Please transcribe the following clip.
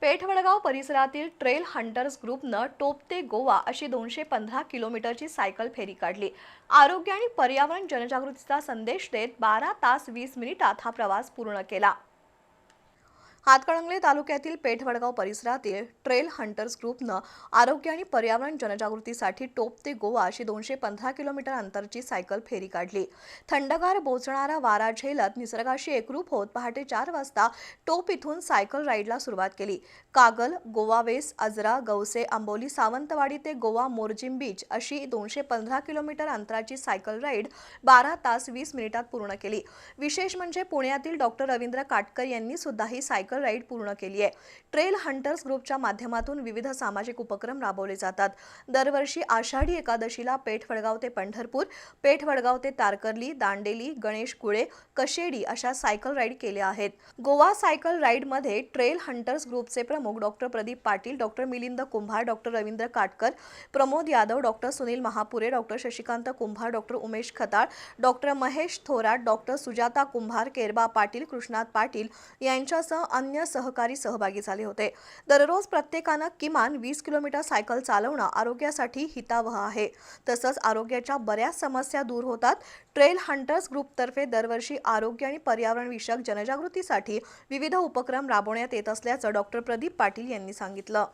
पेठवडगाव परिसरातील trail hunters ग्रुपनं टोप ते गोवा अशी 215 किलोमीटरची सायकल फेरी काढली। आरोग्य आणि पर्यावरण जनजागृतीचा संदेश देत 12 तास 20 मिनिटात हा प्रवास पूर्ण केला। हातकणंगले तालुक्यातील पेठवडगाव परिसरातील ट्रेल हंटर्स ग्रुपनं आरोग्य आणि पर्यावरण जनजागृतीसाठी टोप ते गोवा अशी 215 किलोमीटर अंतरची सायकल फेरी काढली। थंडगार बोचणारा वारा झेलत निसर्गाशी एकरूप होत पहाटे 4 वाजता टोप इथून सायकल राईडला सुरुवात केली। कागल, गोवा वेस, आजरा, गवसे, आंबोली, सावंतवाडी ते गोवा मोरजिम बीच अशी 215 किलोमीटर अंतराची सायकल राईड 12 तास 20 मिनिटात पूर्ण केली। विशेष म्हणजे पुण्यातील डॉक्टर रवींद्र काटकर यांनी सुद्धा ही सायकल राईड पूर्ण केली आहे। ट्रेल हंटर्स ग्रुपच्या माध्यमातून विविध सामाजिक उपक्रम राबवले जातात। दरवर्षी आषाढी एकादशीला पेठवडगाव ते पंढरपूर, पेठवडगाव ते तारकर्ली, दांडेली, गणेशकुळे, कशेडी अशा सायकल राईड केल्या आहेत। गोवा सायकल राईडमध्ये ट्रेल हंटर्स ग्रुपचे प्रमुख doctor Pradeep Patil, doctor Milind Kumbhar, doctor Ravindra Katkar, Pramod Yadav, doctor Sunil Mahapure, doctor Shashikant Kumbhar, doctor Umesh Khatal, doctor Mahesh Thorat, doctor Sujata Kumbhar, Kerba Patil, Krishnat Patil यांच्यासह अन्य सहकारी सहभागी झाले होते। दररोज प्रत्येकानं किमान 20 किलोमीटर सायकल चालवणं आरोग्यासाठी हितावह आहे। तसंच आरोग्याच्या बऱ्याच समस्या दूर होतात। ट्रेल हंटर्स ग्रुपतर्फे दरवर्षी आरोग्य आणि पर्यावरण विषयक जनजागृतीसाठी विविध उपक्रम राबवण्यात येत असल्याचं डॉक्टर प्रदीप पाटील यांनी सांगितलं।